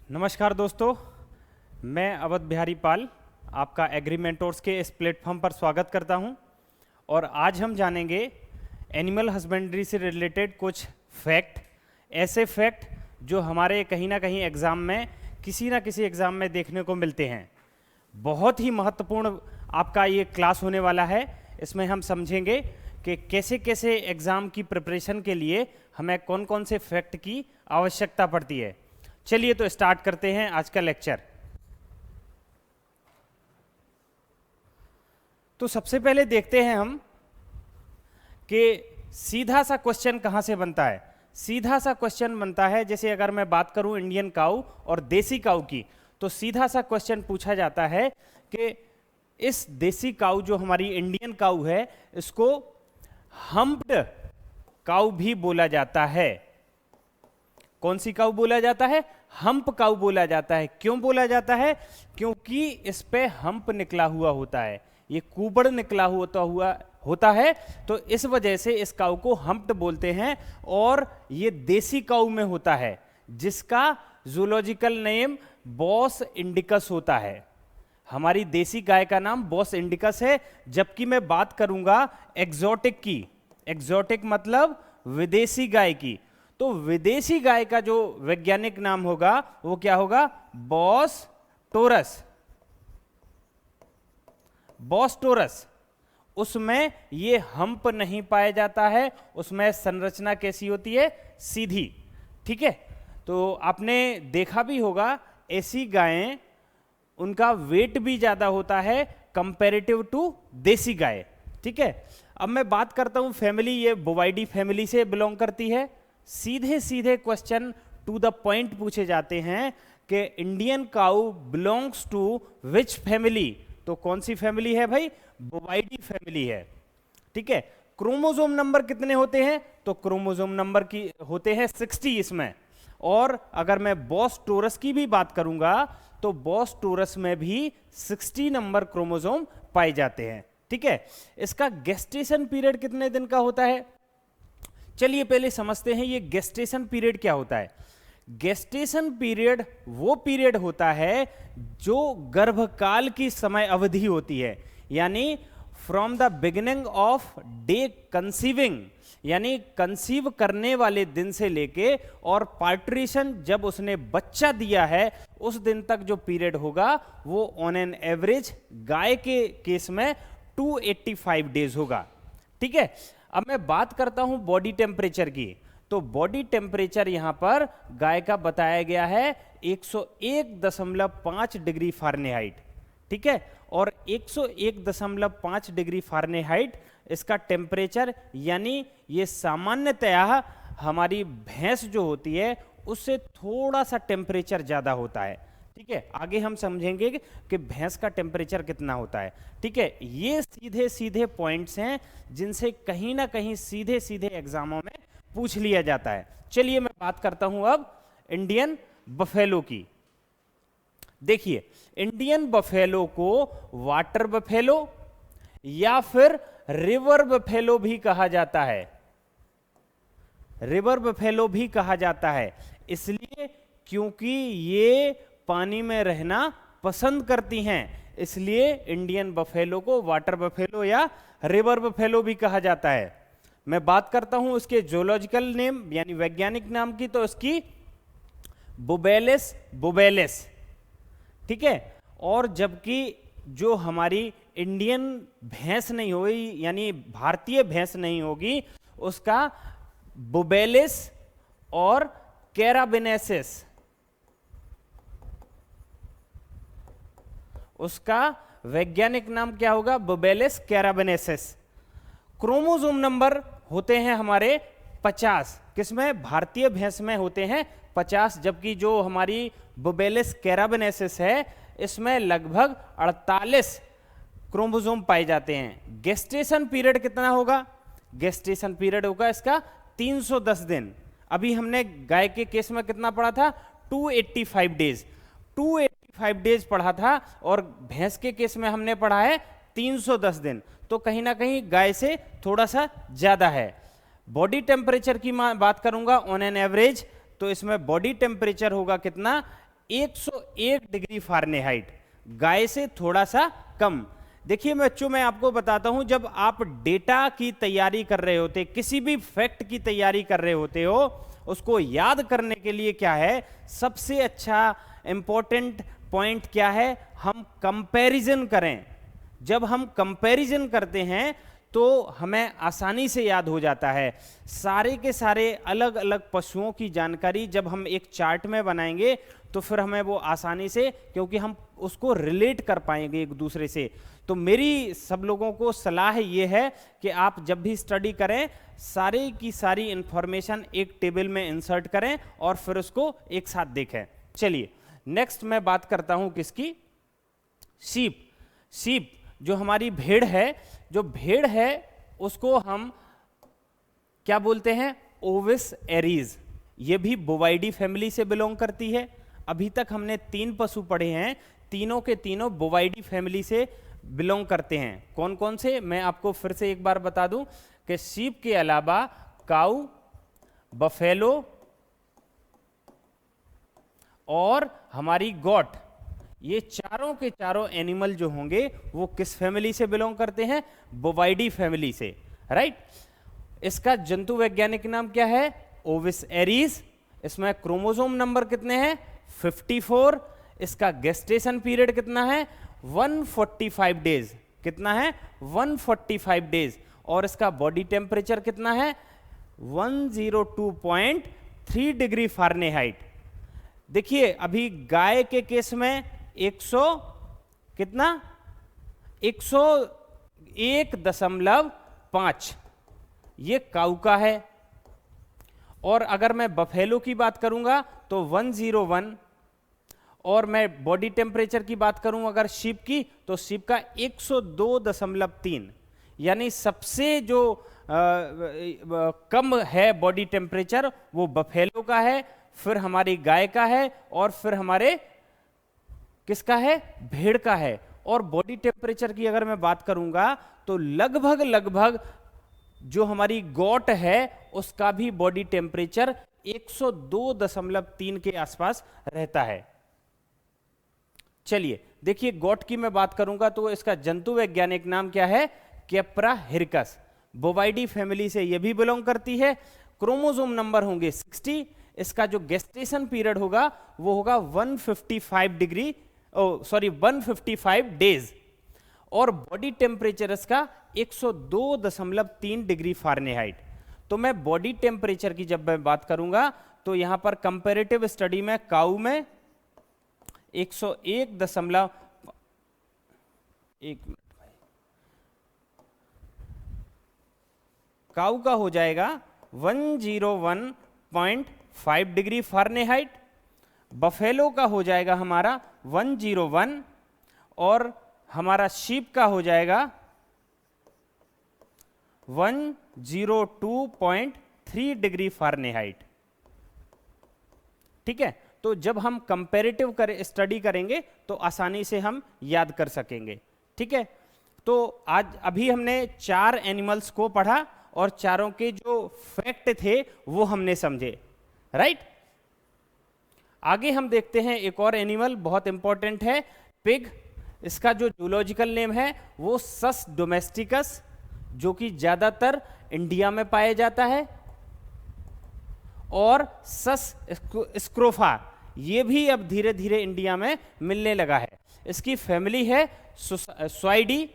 नमस्कार दोस्तों, मैं अवध बिहारी पाल आपका एग्री मेंटोर्स के इस प्लेटफॉर्म पर स्वागत करता हूं। और आज हम जानेंगे एनिमल हस्बेंड्री से रिलेटेड कुछ फैक्ट, ऐसे फैक्ट जो हमारे कहीं ना कहीं एग्ज़ाम में किसी ना किसी एग्ज़ाम में देखने को मिलते हैं। बहुत ही महत्वपूर्ण आपका ये क्लास होने वाला है। इसमें हम समझेंगे कि कैसे कैसे एग्ज़ाम की प्रिपरेशन के लिए हमें कौन कौन से फैक्ट की आवश्यकता पड़ती है। चलिए तो स्टार्ट करते हैं आज का लेक्चर। तो सबसे पहले देखते हैं हम कि सीधा सा क्वेश्चन कहाँ से बनता है। सीधा सा क्वेश्चन बनता है, जैसे अगर मैं बात करूं इंडियन काऊ और देसी काऊ की, तो सीधा सा क्वेश्चन पूछा जाता है कि इस देसी काऊ जो हमारी इंडियन काऊ है, इसको हम्प्ड काऊ भी बोला जाता है। कौन सी काऊ बोला जाता है? हम्प काऊ बोला जाता है। क्यों बोला जाता है? क्योंकि इस पे हम्प निकला हुआ होता है, ये कुबड़ निकला होता है, तो इस वजह से इस काऊ को हम्प्ड बोलते हैं। और ये देसी काऊ में होता है, जिसका जूलॉजिकल नेम बॉस इंडिकस होता है। हमारी देसी गाय का नाम बॉस इंडिकस है। जबकि मैं बात करूंगा एक्सोटिक की, एक्सोटिक मतलब विदेशी गाय की, तो विदेशी गाय का जो वैज्ञानिक नाम होगा वो क्या होगा? Boss torus. बॉस टोरस, उसमें ये हम्प नहीं पाया जाता है, उसमें संरचना कैसी होती है? सीधी। ठीक है, तो आपने देखा भी होगा ऐसी गायें, उनका वेट भी ज्यादा होता है कंपैरेटिव टू देसी गाय। ठीक है, अब मैं बात करता हूं फैमिली, ये बोवाइडी फैमिली से बिलोंग करती है। सीधे सीधे क्वेश्चन टू द पॉइंट पूछे जाते हैं कि Indian cow belongs to which family. तो कौन सी फैमिली है भाई? बोवाइडी फैमिली है। ठीक है, क्रोमोसोम नंबर कितने होते हैं? तो क्रोमोसोम नंबर की होते हैं 60 इसमें। और अगर मैं बॉस टोरस की भी बात करूंगा तो बॉस टोरस में भी 60 नंबर क्रोमोसोम पाए जाते हैं। ठीक है, इसका गेस्टेशन पीरियड कितने दिन का होता है? चलिए पहले समझते हैं ये गेस्टेशन पीरियड क्या होता है। गेस्टेशन पीरियड वो पीरियड होता है जो गर्भकाल की समय अवधि होती है, यानी from the beginning of day conceiving, यानी कंसीव करने वाले दिन से लेके और पार्ट्रीशन जब उसने बच्चा दिया है उस दिन तक जो पीरियड होगा वो ऑन एन एवरेज गाय के केस में 285 डेज होगा। ठीक है, अब मैं बात करता हूं बॉडी टेम्परेचर की। तो बॉडी टेम्परेचर यहां पर गाय का बताया गया है 101.5 डिग्री फारेनहाइट। ठीक है, और 101.5 डिग्री फारेनहाइट इसका टेम्परेचर, यानी ये सामान्यतया हमारी भैंस जो होती है उससे थोड़ा सा टेम्परेचर ज्यादा होता है। ठीक है, आगे हम समझेंगे कि भैंस का टेम्परेचर कितना होता है। ठीक है, ये सीधे सीधे पॉइंट्स हैं जिनसे कहीं ना कहीं सीधे सीधे एग्जामों में पूछ लिया जाता है। चलिए मैं बात करता हूं अब इंडियन बफेलो की। देखिए, इंडियन बफेलो को वाटर बफेलो या फिर रिवर बफेलो भी कहा जाता है। रिवर बफेलो भी कहा जाता है इसलिए क्योंकि ये पानी में रहना पसंद करती हैं, इसलिए इंडियन बफेलो को वाटर बफेलो या रिवर बफेलो भी कहा जाता है। मैं बात करता हूं उसके जूलॉजिकल नेम यानी वैज्ञानिक नाम की, तो उसकी बुबेलिस बुबेलिस। ठीक है, और जबकि जो हमारी इंडियन भैंस नहीं होगी यानी भारतीय भैंस नहीं होगी, उसका बुबेलिस और कैराबिनेसिस, उसका वैज्ञानिक नाम क्या होगा? बुबेलिस कैराबिनेसिस। क्रोमोसोम नंबर होते हैं हमारे 50, किसमें? भारतीय भैंस में होते हैं 50, जबकि जो हमारी बुबेलिस कैराबिनेसिस है इसमें लगभग 48 क्रोमोसोम पाए जाते हैं। गेस्टेशन पीरियड कितना होगा? गेस्टेशन पीरियड होगा इसका 310 दिन। अभी हमने गाय के केस में कितना पढ़ा था? 285 डेज। 285 डेज पढ़ा था, और भैंस के केस में हमने पढ़ा है 310 दिन। तो कहीं ना कहीं गाय से थोड़ा सा ज्यादा है। बॉडी टेम्परेचर की बात करूंगा ऑन एन एवरेज, तो इसमें बॉडी टेम्परेचर होगा कितना? 101 डिग्री फारेनहाइट, गाय से थोड़ा सा कम। देखिए बच्चों, मैं आपको बताता हूं, जब आप डेटा की तैयारी कर रहे होते, किसी भी फैक्ट की तैयारी कर रहे होते हो, उसको याद करने के लिए क्या है, सबसे अच्छा इंपॉर्टेंट पॉइंट क्या है, हम कंपैरिजन करें। जब हम कंपैरिजन करते हैं तो हमें आसानी से याद हो जाता है। सारे के सारे अलग अलग पशुओं की जानकारी जब हम एक चार्ट में बनाएंगे तो फिर हमें वो आसानी से, क्योंकि हम उसको रिलेट कर पाएंगे एक दूसरे से। तो मेरी सब लोगों को सलाह ये है कि आप जब भी स्टडी करें, सारे की सारी इंफॉर्मेशन एक टेबल में इंसर्ट करें और फिर उसको एक साथ देखें। चलिए नेक्स्ट मैं बात करता हूं किसकी, शीप। शीप जो हमारी भेड़ है, जो भेड़ है उसको हम क्या बोलते हैं, ओविस एरीज। ये भी बोवाइडी फैमिली से बिलोंग करती है। अभी तक हमने 3 पशु पढ़े हैं, तीनों के तीनों बोवाइडी फैमिली से बिलोंग करते हैं। कौन कौन से, मैं आपको फिर से एक बार बता दूं कि शीप के अलावा काऊ, बफेलो और हमारी गॉट, ये चारों के चारों एनिमल जो होंगे वो किस फैमिली से बिलोंग करते हैं, बोवाइडी फैमिली से, राइट। इसका जंतु वैज्ञानिक नाम क्या है, ओविस एरीज। इसमें क्रोमोसोम नंबर कितने हैं, 54। इसका गेस्टेशन पीरियड कितना है, 145 डेज। कितना है, 145 डेज। और इसका बॉडी टेम्परेचर कितना है, 102.3 डिग्री फारेनहाइट। देखिए अभी गाय के केस में 100 कितना, 101.5 ये काऊ का है। और अगर मैं बफेलो की बात करूंगा तो 101। और मैं बॉडी टेम्परेचर की बात करूं अगर शीप की, तो शीप का 102.3, यानी सबसे जो कम है बॉडी टेम्परेचर वो बफेलो का है, फिर हमारी गाय का है, और फिर हमारे किसका है, भेड़ का है। और बॉडी टेम्परेचर की अगर मैं बात करूंगा तो लगभग जो हमारी गॉट है उसका भी बॉडी टेम्परेचर 102.3 के आसपास रहता है। चलिए देखिए, गॉट की मैं बात करूंगा तो इसका जंतु वैज्ञानिक नाम क्या है, कैप्रा हिरकस। बोवाइडी फैमिली से ये भी बिलोंग करती है। क्रोमोसोम नंबर होंगे 60। इसका जो गेस्टेशन पीरियड होगा वो होगा 155 डेज। और बॉडी टेम्परेचर इसका 102.3 डिग्री फारेनहाइट। तो मैं बॉडी टेम्परेचर की जब मैं बात करूंगा तो यहां पर कंपैरेटिव स्टडी में काऊ में 101. काऊ का हो जाएगा 101.5 डिग्री फारेनहाइट। बफेलो का हो जाएगा हमारा 101, और हमारा शीप का हो जाएगा 102.3 डिग्री फारेनहाइट। ठीक है, तो जब हम कंपैरेटिव स्टडी करेंगे तो आसानी से हम याद कर सकेंगे। ठीक है, तो आज अभी हमने 4 एनिमल्स को पढ़ा और चारों के जो फैक्ट थे वो हमने समझे, राइट। आगे हम देखते हैं एक और एनिमल बहुत इंपॉर्टेंट है, पिग। इसका जो जूलॉजिकल नेम है वो सस डोमेस्टिकस, जो कि ज्यादातर इंडिया में पाया जाता है, और सस स्क्रोफा, ये भी अब धीरे धीरे इंडिया में मिलने लगा है। इसकी फैमिली है स्वाइडी,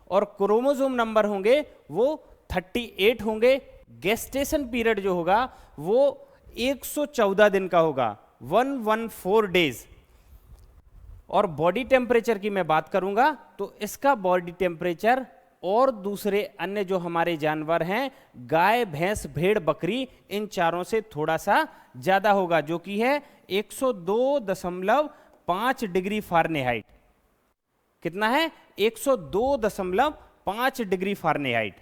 और क्रोमोसोम नंबर होंगे वो 38 होंगे। गेस्टेशन पीरियड जो होगा वो 114 दिन का होगा, 114 डेज। और बॉडी टेम्परेचर की मैं बात करूंगा तो इसका बॉडी टेम्परेचर और दूसरे अन्य जो हमारे जानवर हैं, गाय, भैंस, भेड़, बकरी, इन चारों से थोड़ा सा ज्यादा होगा, जो कि है 102.5 डिग्री फारेनहाइट। कितना है, 102.5 डिग्री फारेनहाइट।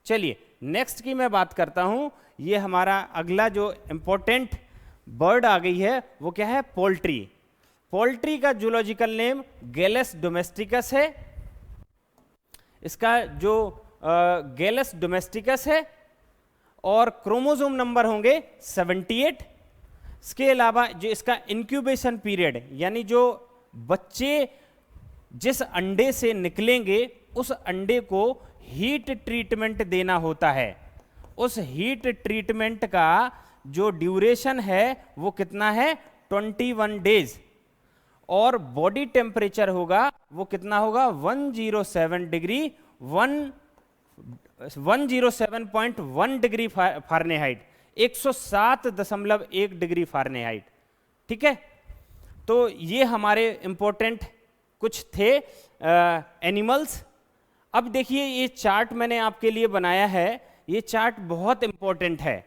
चलिए नेक्स्ट की मैं बात करता हूं। ये हमारा अगला जो इंपॉर्टेंट बर्ड आ गई है वो क्या है, पोल्ट्री। पोल्ट्री का जूलॉजिकल नेम गैलस डोमेस्टिकस है। इसका जो गैलस डोमेस्टिकस है, और क्रोमोसोम नंबर होंगे 78। इसके अलावा जो इसका इंक्यूबेशन पीरियड, यानी जो बच्चे जिस अंडे से निकलेंगे उस अंडे को हीट ट्रीटमेंट देना होता है, उस हीट ट्रीटमेंट का जो ड्यूरेशन है वो कितना है 21 डेज, और बॉडी टेम्परेचर होगा वो कितना होगा 107 degree 107.1 degree Fahrenheit, 107.1 degree Fahrenheit. ठीक है, तो ये हमारे इंपॉर्टेंट कुछ थे एनिमल्स। अब देखिए ये चार्ट मैंने आपके लिए बनाया है, ये चार्ट बहुत इंपॉर्टेंट है।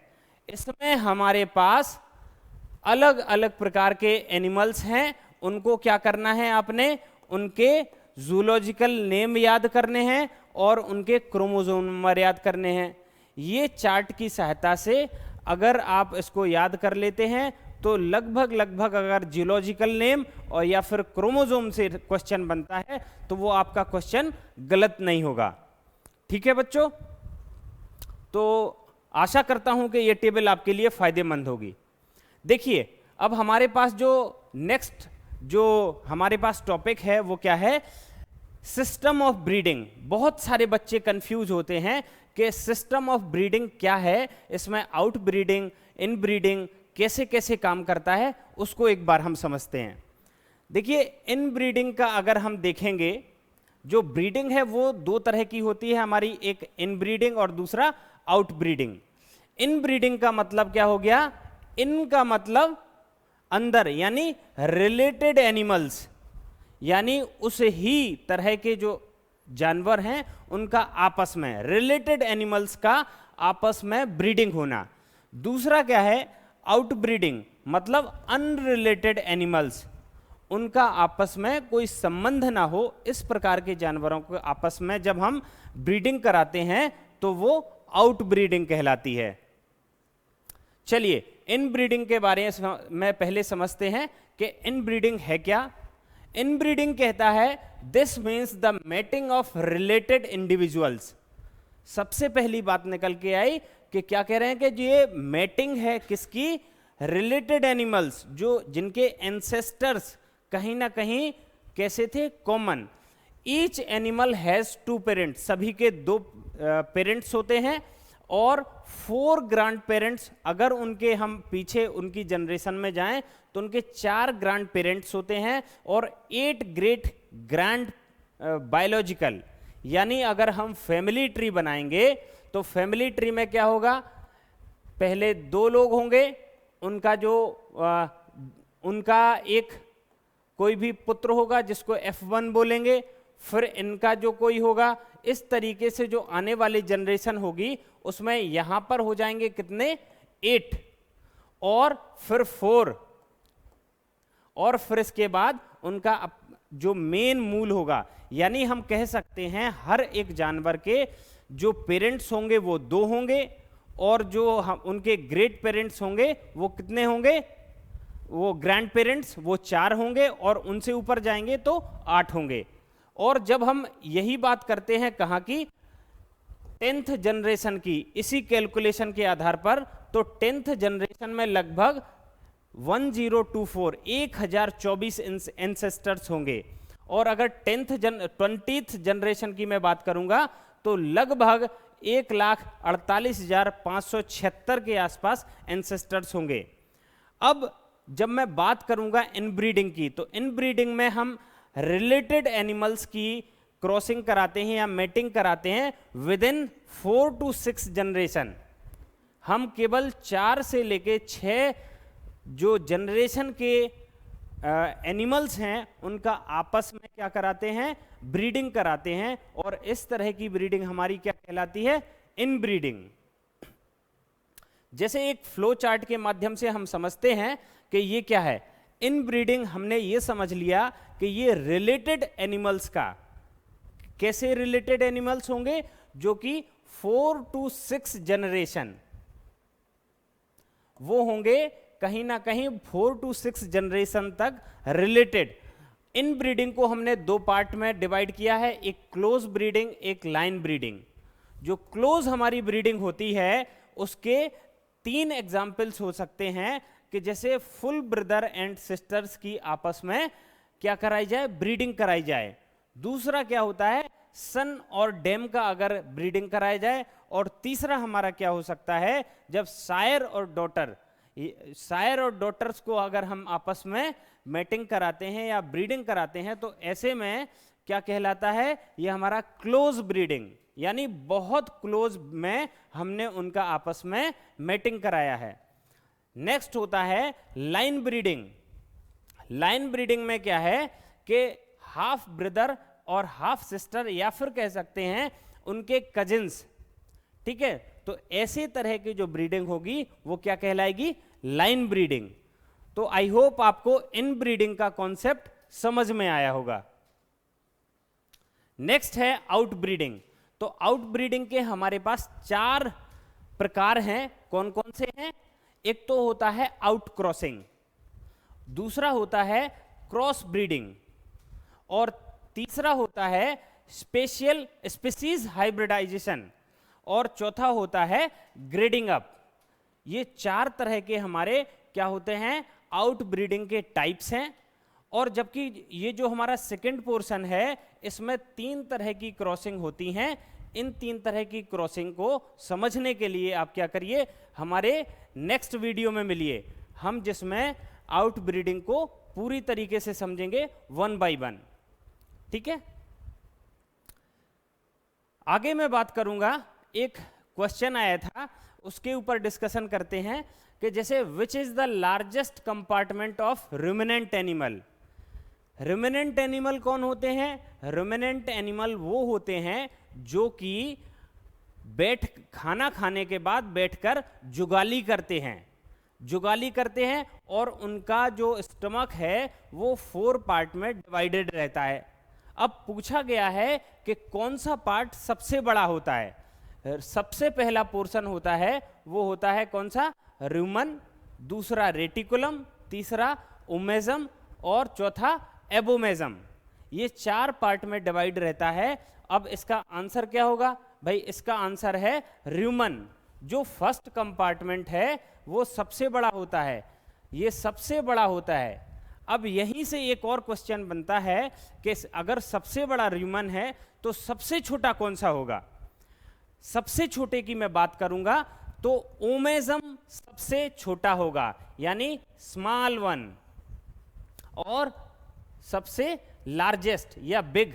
इसमें हमारे पास अलग अलग प्रकार के एनिमल्स हैं, उनको क्या करना है आपने, उनके जूलॉजिकल नेम याद करने हैं और उनके क्रोमोसोम नंबर याद करने हैं। ये चार्ट की सहायता से अगर आप इसको याद कर लेते हैं तो लगभग अगर जियोलॉजिकल नेम और या फिर क्रोमोसोम से क्वेश्चन बनता है तो वो आपका क्वेश्चन गलत नहीं होगा। ठीक है बच्चों, तो आशा करता हूं कि ये टेबल आपके लिए फायदेमंद होगी। देखिए अब हमारे पास जो नेक्स्ट जो हमारे पास टॉपिक है वो क्या है, सिस्टम ऑफ ब्रीडिंग। बहुत सारे बच्चे कंफ्यूज होते हैं कि सिस्टम ऑफ ब्रीडिंग क्या है, इसमें आउट ब्रीडिंग, इन ब्रीडिंग कैसे कैसे काम करता है, उसको एक बार हम समझते हैं। देखिए इन ब्रीडिंग का अगर हम देखेंगे, जो ब्रीडिंग है वो दो तरह की होती है हमारी, एक इन ब्रीडिंग और दूसरा आउट ब्रीडिंग। इन ब्रीडिंग का मतलब क्या हो गया, इन का मतलब अंदर, यानी रिलेटेड एनिमल्स, यानी उस ही तरह के जो जानवर हैं उनका आपस में, रिलेटेड एनिमल्स का आपस में ब्रीडिंग होना। दूसरा क्या है आउट ब्रीडिंग, मतलब अनरिलेटेड एनिमल्स, उनका आपस में कोई संबंध ना हो, इस प्रकार के जानवरों को आपस में जब हम ब्रीडिंग कराते हैं तो वो आउट ब्रीडिंग कहलाती है। चलिए इन ब्रीडिंग के बारे में पहले समझते हैं कि इन ब्रीडिंग है क्या। इन ब्रीडिंग कहता है this means the mating of related individuals. सबसे पहली बात निकल के आई कि क्या कह रहे हैं कि ये मेटिंग है किसकी, रिलेटेड एनिमल्स, जो जिनके एंसेस्टर्स कहीं ना कहीं कैसे थे, common. Each animal has two parents, सभी के दो पेरेंट्स होते हैं, और 4 ग्रैंड पेरेंट्स, अगर उनके हम पीछे उनकी जनरेशन में जाएं तो उनके 4 ग्रैंड पेरेंट्स होते हैं, और 8 ग्रेट ग्रैंड बायोलॉजिकल। यानी अगर हम फैमिली ट्री बनाएंगे तो फैमिली ट्री में क्या होगा, पहले 2 लोग होंगे, उनका जो उनका एक कोई भी पुत्र होगा जिसको F1 बोलेंगे, फिर इनका जो कोई होगा, इस तरीके से जो आने वाली जनरेशन होगी उसमें यहां पर हो जाएंगे कितने 8, और फिर 4, और फिर इसके बाद उनका जो मेन मूल होगा। यानी हम कह सकते हैं हर एक जानवर के जो पेरेंट्स होंगे वो 2 होंगे, और जो उनके ग्रेट पेरेंट्स होंगे वो कितने होंगे, वो ग्रैंड पेरेंट्स वो 4 होंगे, और उनसे ऊपर जाएंगे तो 8 होंगे। और जब हम यही बात करते हैं कहाँ की, 10th जनरेशन की, इसी कैलकुलेशन के आधार पर, तो 10th जनरेशन में लगभग 1024 एंसेस्टर्स होंगे। और अगर 20th जनरेशन की मैं बात करूंगा तो लगभग 1,48,576 के आसपास एंसेस्टर्स होंगे। अब जब मैं बात करूंगा इनब्रीडिंग की, तो इनब्रीडिंग में हम रिलेटेड एनिमल्स की क्रॉसिंग कराते हैं या मेटिंग कराते हैं विद इन 4 to 6 जनरेशन। हम केवल 4 से लेके 6 जो जनरेशन के एनिमल्स हैं उनका आपस में क्या कराते हैं, ब्रीडिंग कराते हैं, और इस तरह की ब्रीडिंग हमारी क्या कहलाती है, इनब्रीडिंग। जैसे एक फ्लो चार्ट के माध्यम से हम समझते हैं कि ये क्या है, इनब्रीडिंग हमने ये समझ लिया कि ये रिलेटेड एनिमल्स का, कैसे रिलेटेड एनिमल्स होंगे, जो कि 4 to 6 जनरेशन वो होंगे कहीं ना कहीं 4 to 6 जनरेशन तक रिलेटेड। इन ब्रीडिंग को हमने 2 पार्ट में डिवाइड किया है, एक क्लोज ब्रीडिंग, एक लाइन ब्रीडिंग। जो क्लोज हमारी ब्रीडिंग होती है उसके 3 एग्जाम्पल्स हो सकते हैं। कि जैसे फुल ब्रदर एंड सिस्टर्स की आपस में क्या कराई जाए, ब्रीडिंग कराई जाए। दूसरा क्या होता है, सन और डेम का अगर ब्रीडिंग कराया जाए। और तीसरा हमारा क्या हो सकता है, जब सायर और डॉटर्स को अगर हम आपस में मैटिंग कराते हैं या ब्रीडिंग कराते हैं तो ऐसे में क्या कहलाता है, ये हमारा क्लोज ब्रीडिंग, यानी बहुत क्लोज में हमने उनका आपस में मैटिंग कराया है। नेक्स्ट होता है लाइन ब्रीडिंग। लाइन ब्रीडिंग में क्या है कि हाफ ब्रदर और हाफ सिस्टर, या फिर कह सकते हैं उनके कजिन्स, ठीक है, तो ऐसे तरह की जो ब्रीडिंग होगी वो क्या कहलाएगी, लाइन ब्रीडिंग। तो आई होप आपको इन ब्रीडिंग का कॉन्सेप्ट समझ में आया होगा। नेक्स्ट है आउट ब्रीडिंग। तो आउट ब्रीडिंग के हमारे पास 4 प्रकार हैं। कौन कौन से हैं? एक तो होता है आउट क्रॉसिंग, दूसरा होता है क्रॉस ब्रीडिंग, और तीसरा होता है स्पेशल स्पीसीज हाइब्रिडाइजेशन, और चौथा होता है ग्रेडिंग अप। ये 4 तरह के हमारे क्या होते हैं, आउट ब्रीडिंग के टाइप्स हैं। और जबकि ये जो हमारा सेकंड पोर्शन है इसमें 3 तरह की क्रॉसिंग होती हैं। इन 3 तरह की क्रॉसिंग को समझने के लिए आप क्या करिए, हमारे नेक्स्ट वीडियो में मिलिए, हम जिसमें आउट ब्रीडिंग को पूरी तरीके से समझेंगे 1 बाय 1, ठीक है। आगे मैं बात करूंगा, एक क्वेश्चन आया था उसके ऊपर डिस्कशन करते हैं कि जैसे which is the largest compartment of ruminant animal. Ruminant animal कौन होते हैं? रुमिनेंट एनिमल वो होते हैं जो कि खाना खाने के बाद बैठकर जुगाली करते हैं, और उनका जो स्टमक है वो 4 पार्ट में डिवाइडेड रहता है। अब पूछा गया है कि कौन सा पार्ट सबसे बड़ा होता है। सबसे पहला पोर्शन होता है वो होता है कौन सा, रूमन, दूसरा रेटिकुलम, तीसरा ओमेजम और चौथा एबोमेजम। ये 4 पार्ट में डिवाइड रहता है। अब इसका आंसर क्या होगा भाई? इसका आंसर है रूमन। जो फर्स्ट कंपार्टमेंट है वो सबसे बड़ा होता है, ये सबसे बड़ा होता है। अब यहीं से एक और क्वेश्चन बनता है कि अगर सबसे बड़ा रूमन है तो सबसे छोटा कौन सा होगा? सबसे छोटे की मैं बात करूंगा तो ओमेजम सबसे छोटा होगा, यानी स्मॉल वन, और सबसे लार्जेस्ट या बिग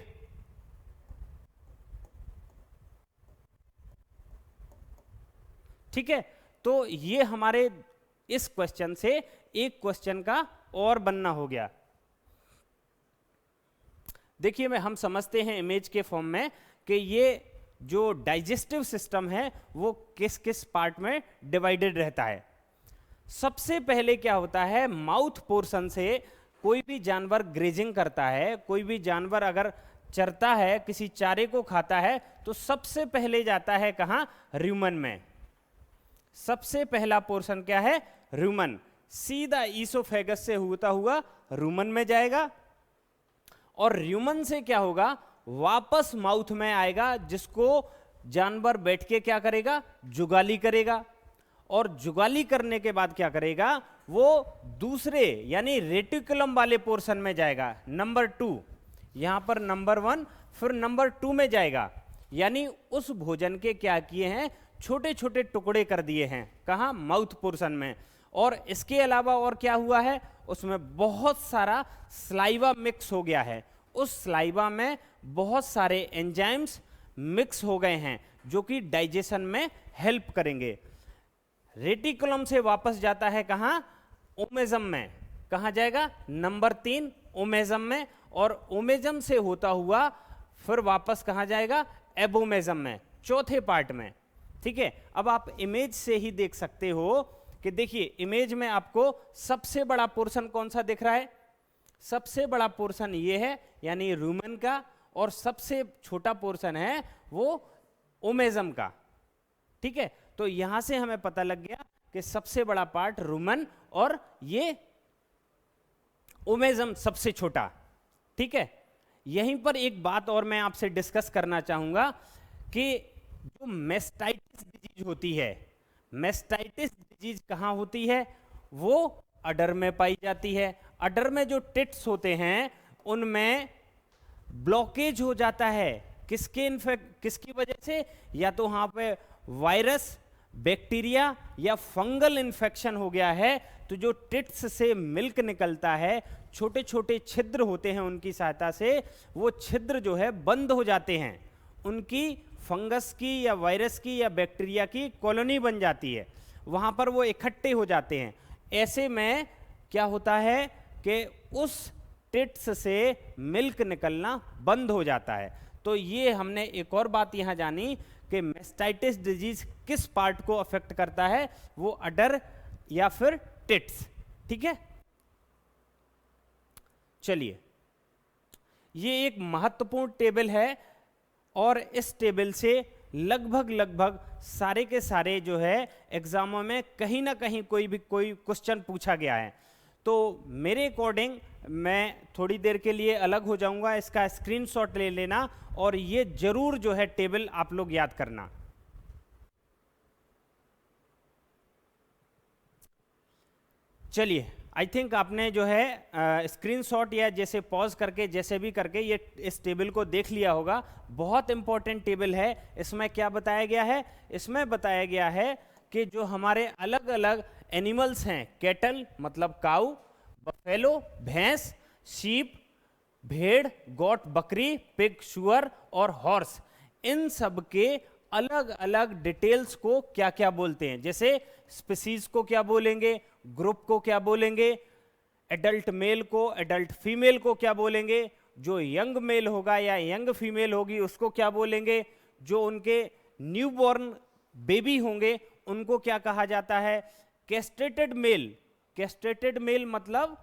ठीक है। तो ये हमारे इस क्वेश्चन से एक क्वेश्चन का और बनना हो गया। देखिए मैं हम समझते हैं इमेज के फॉर्म में कि ये जो डाइजेस्टिव सिस्टम है वो किस किस पार्ट में डिवाइडेड रहता है। सबसे पहले क्या होता है, माउथ पोर्शन से कोई भी जानवर ग्रेजिंग करता है, कोई भी जानवर अगर चरता है, किसी चारे को खाता है, तो सबसे पहले जाता है कहाँ? रूमन में। सबसे पहला पोर्शन क्या है? रूमन। सीधा ईसोफेगस से होता हुआ रूमन में जाएगा, और रूमन से क्या होगा, वापस माउथ में आएगा, जिसको जानवर बैठ के क्या करेगा? जुगाली करेगा। और जुगाली करने के बाद क्या करेगा? वो दूसरे यानी रेटिकुलम वाले पोर्शन में जाएगा, नंबर 2। यहां पर नंबर 1 फिर नंबर 2 में जाएगा, यानी उस भोजन के क्या किए हैं? छोटे छोटे टुकड़े कर दिए हैं। कहाँ? माउथ पोर्शन में। और इसके अलावा और क्या हुआ है? उसमें बहुत सारा स्लाइवा मिक्स हो गया है। उस स्लाइवा में बहुत सारे एंजाइम्स मिक्स हो गए हैं जो कि डाइजेशन में हेल्प करेंगे। रेटिकुलम से वापस जाता है कहाँ? ओमेजम में। कहाँ जाएगा? नंबर 3 ओमेजम में। और ओमेजम से होता हुआ फिर वापस कहाँ जाएगा? एबोमेजम में, चौथे पार्ट में। ठीक है। अब आप इमेज से ही देख सकते हो कि देखिए इमेज में आपको सबसे बड़ा पोर्शन कौन सा दिख रहा है? सबसे बड़ा पोर्शन ये है, यानी रूमन का, और सबसे छोटा पोर्शन है वो ओमेजम का। ठीक है। तो यहां से हमें पता लग गया कि सबसे बड़ा पार्ट रूमन और ये ओमेजम सबसे छोटा। ठीक है। यहीं पर एक बात और मैं आपसे डिस्कस करना चाहूंगा कि जो मेस्टाइटिस डिजीज होती है, मेस्टाइटिस डिजीज कहां होती है? वो अडर में पाई जाती है। अडर में जो टिट्स होते हैं उनमें ब्लॉकेज हो जाता है, किसकी वजह से? या तो वहां पे वायरस, बैक्टीरिया या फंगल इन्फेक्शन हो गया है। तो जो टिट्स से मिल्क निकलता है, छोटे छोटे छिद्र होते हैं, उनकी सहायता से वो छिद्र जो है बंद हो जाते हैं, उनकी फंगस की या वायरस की या बैक्टीरिया की कॉलोनी बन जाती है, वहां पर वो इकट्ठे हो जाते हैं। ऐसे में क्या होता है कि उस टिट्स से मिल्क निकलना बंद हो जाता है। तो ये हमने एक और बात यहां जानी कि मेस्टाइटिस डिजीज किस पार्ट को अफेक्ट करता है, वो अडर या फिर टिट्स। ठीक है, चलिए, ये एक महत्वपूर्ण टेबल है और इस टेबल से लगभग सारे के सारे जो है एग्जामों में कहीं ना कहीं कोई क्वेश्चन पूछा गया है। तो मेरे अकॉर्डिंग मैं थोड़ी देर के लिए अलग हो जाऊंगा, इसका स्क्रीनशॉट ले लेना और ये जरूर जो है टेबल आप लोग याद करना। चलिए, आई थिंक आपने जो है स्क्रीनशॉट या जैसे पॉज करके जैसे भी करके ये इस टेबल को देख लिया होगा। बहुत इंपॉर्टेंट टेबल है। इसमें क्या बताया गया है? इसमें बताया गया है कि जो हमारे अलग अलग एनिमल्स हैं, कैटल मतलब काऊ, बफेलो भैंस, शीप भेड़, गोट बकरी, पिग शुअर और हॉर्स, इन सब के अलग अलग डिटेल्स को क्या क्या बोलते हैं। जैसे स्पीसीज को क्या बोलेंगे, ग्रुप को क्या बोलेंगे, एडल्ट मेल को एडल्ट फीमेल को क्या बोलेंगे, जो यंग मेल होगा या यंग फीमेल होगी उसको क्या बोलेंगे, जो उनके न्यूबॉर्न बेबी होंगे उनको क्या कहा जाता है। कैस्ट्रेटेड मेल मतलब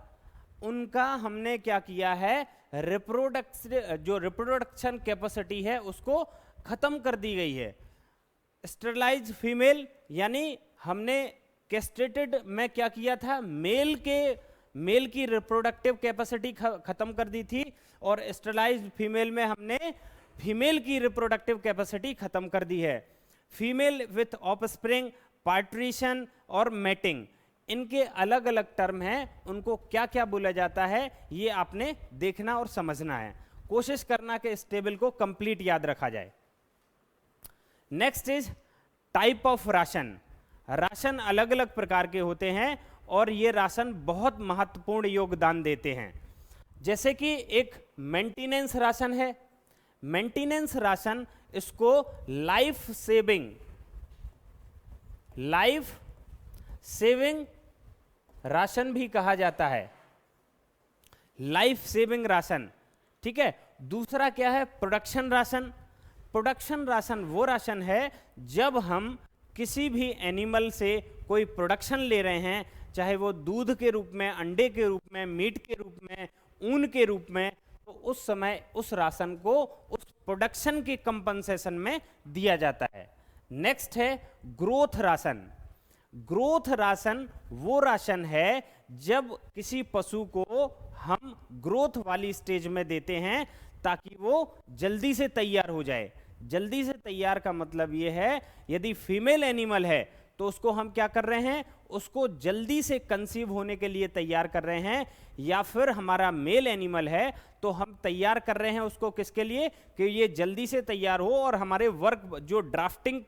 उनका हमने क्या किया है, जो रिप्रोडक्शन कैपेसिटी है उसको खत्म कर दी गई है। स्टरलाइज फीमेल यानी हमने कैस्ट्रेटेड में क्या किया था, मेल की रिप्रोडक्टिव कैपेसिटी खत्म कर दी थी, और स्टरलाइज फीमेल में हमने फीमेल की रिप्रोडक्टिव कैपेसिटी खत्म कर दी है। फीमेल विथ ऑफस्प्रिंग, पार्ट्रीशन और मैटिंग, इनके अलग अलग टर्म हैं, उनको क्या क्या बोला जाता है ये आपने देखना और समझना है। कोशिश करना कि इस टेबल को कंप्लीट याद रखा जाए। Next is type of ration. Ration अलग अलग प्रकार के होते हैं और ये राशन बहुत महत्वपूर्ण योगदान देते हैं। जैसे कि एक मेंटेनेंस राशन है। मेंटेनेंस राशन, इसको लाइफ सेविंग राशन भी कहा जाता है, लाइफ सेविंग राशन। ठीक है। दूसरा क्या है, प्रोडक्शन राशन। प्रोडक्शन राशन वो राशन है जब हम किसी भी एनिमल से कोई प्रोडक्शन ले रहे हैं, चाहे वो दूध के रूप में, अंडे के रूप में, मीट के रूप में, ऊन के रूप में, तो उस समय उस राशन को उस प्रोडक्शन के कंपनसेशन में दिया जाता है। नेक्स्ट है ग्रोथ राशन। ग्रोथ राशन वो राशन है जब किसी पशु को हम ग्रोथ वाली स्टेज में देते हैं ताकि वो जल्दी से तैयार हो जाए। जल्दी से तैयार का मतलब ये है, यदि फीमेल एनिमल है तो उसको हम क्या कर रहे हैं, उसको जल्दी से कंसीव होने के लिए तैयार कर रहे हैं, या फिर हमारा मेल एनिमल है तो हम तैयार कर रहे हैं उसको किसके लिए, कि ये जल्दी से तैयार हो और हमारे वर्क, जो ड्राफ्टिंग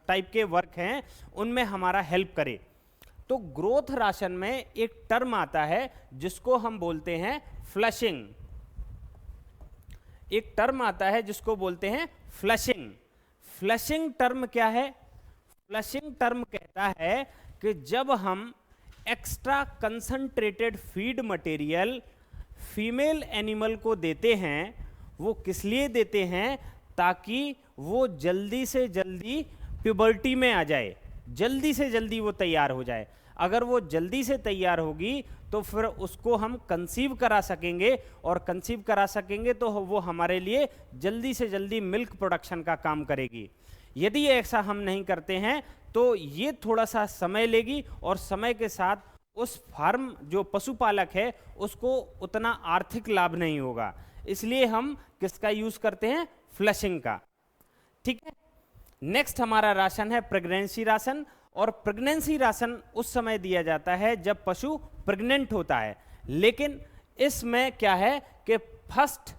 टाइप के वर्क हैं उनमें हमारा हेल्प करे। तो ग्रोथ राशन में एक टर्म आता है जिसको हम बोलते हैं फ्लशिंग। एक टर्म आता है जिसको बोलते हैं फ्लशिंग। फ्लशिंग टर्म क्या है? फ्लशिंग टर्म कहता है कि जब हम extra concentrated feed material female animal को देते हैं, वो किस लिए देते हैं, ताकि वो जल्दी से जल्दी प्यूबर्टी में आ जाए, जल्दी से जल्दी वो तैयार हो जाए। अगर वो जल्दी से तैयार होगी तो फिर उसको हम कंसीव करा सकेंगे, और कंसीव करा सकेंगे तो वो हमारे लिए जल्दी से जल्दी मिल्क प्रोडक्शन का काम करेगी। यदि ऐसा हम नहीं करते हैं तो ये थोड़ा सा समय लेगी, और समय के साथ उस फार्म, जो पशुपालक है, उसको उतना आर्थिक लाभ नहीं होगा। इसलिए हम किसका यूज करते हैं, फ्लशिंग का। ठीक है। नेक्स्ट हमारा राशन है प्रेगनेंसी राशन, और प्रेगनेंसी राशन उस समय दिया जाता है जब पशु प्रेग्नेंट होता है। लेकिन इसमें क्या है कि फर्स्ट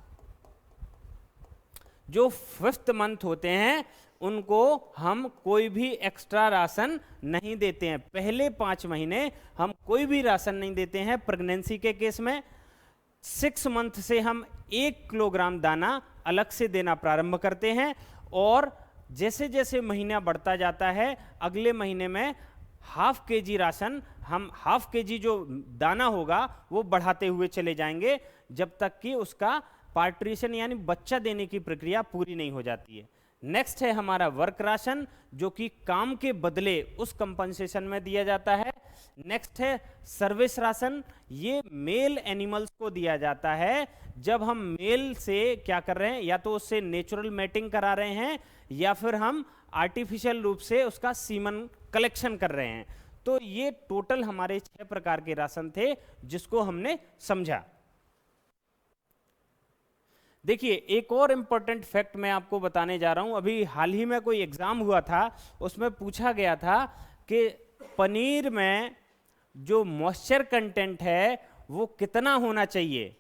जो 5th मंथ होते हैं उनको हम कोई भी एक्स्ट्रा राशन नहीं देते हैं। पहले 5 महीने हम कोई भी राशन नहीं देते हैं प्रेगनेंसी के केस में। 6 मंथ से हम 1 किलोग्राम दाना अलग से देना प्रारंभ करते हैं, और जैसे जैसे महीना बढ़ता जाता है अगले महीने में ½ kg राशन, हम ½ kg जो दाना होगा वो बढ़ाते हुए चले जाएंगे जब तक कि उसका पार्ट्रीशन यानी बच्चा देने की प्रक्रिया पूरी नहीं हो जाती है। नेक्स्ट है हमारा वर्क राशन, जो कि काम के बदले उस कंपनसेशन में दिया जाता है। नेक्स्ट है सर्विस राशन, ये मेल एनिमल्स को दिया जाता है जब हम मेल से क्या कर रहे हैं, या तो उससे नेचुरल मैटिंग करा रहे हैं या फिर हम आर्टिफिशियल रूप से उसका सीमन कलेक्शन कर रहे हैं। तो ये टोटल हमारे 6 प्रकार के राशन थे जिसको हमने समझा। देखिए एक और इंपॉर्टेंट फैक्ट मैं आपको बताने जा रहा हूं। अभी हाल ही में कोई एग्जाम हुआ था, उसमें पूछा गया था कि पनीर में जो मॉइस्चर कंटेंट है वो कितना होना चाहिए।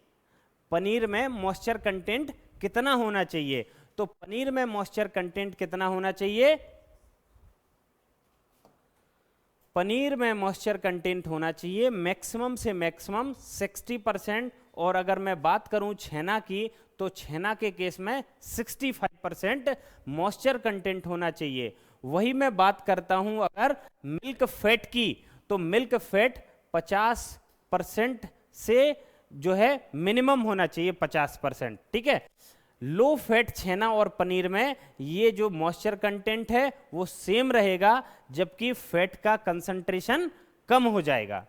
पनीर में मॉइस्चर कंटेंट कितना होना चाहिए? तो पनीर में मॉइस्चर कंटेंट कितना होना चाहिए? पनीर में मॉइस्चर कंटेंट होना चाहिए मैक्सिमम से मैक्सिमम 60%, और अगर मैं बात करूं छेना की तो छेना के केस में 65% मॉइस्चर कंटेंट होना चाहिए। वही मैं बात करता हूं अगर मिल्क फैट की, तो मिल्क फैट 50% से जो है मिनिमम होना चाहिए 50%, ठीक है। लो फैट छेना और पनीर में ये जो मॉइस्चर कंटेंट है वो सेम रहेगा, जबकि फैट का कंसंट्रेशन कम हो जाएगा।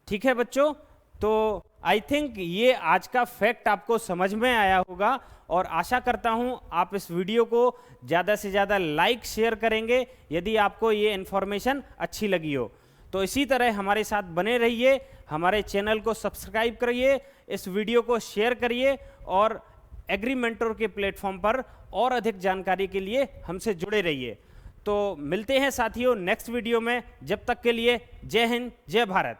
ठीक है बच्चों, तो आई थिंक ये आज का फैक्ट आपको समझ में आया होगा, और आशा करता हूं आप इस वीडियो को ज़्यादा से ज़्यादा लाइक शेयर करेंगे यदि आपको ये इन्फॉर्मेशन अच्छी लगी हो। तो इसी तरह हमारे साथ बने रहिए, हमारे चैनल को सब्सक्राइब करिए, इस वीडियो को शेयर करिए, और एग्री मेंटर के प्लेटफॉर्म पर और अधिक जानकारी के लिए हमसे जुड़े रहिए। तो मिलते हैं साथियों नेक्स्ट वीडियो में, जब तक के लिए जय हिंद, जय भारत।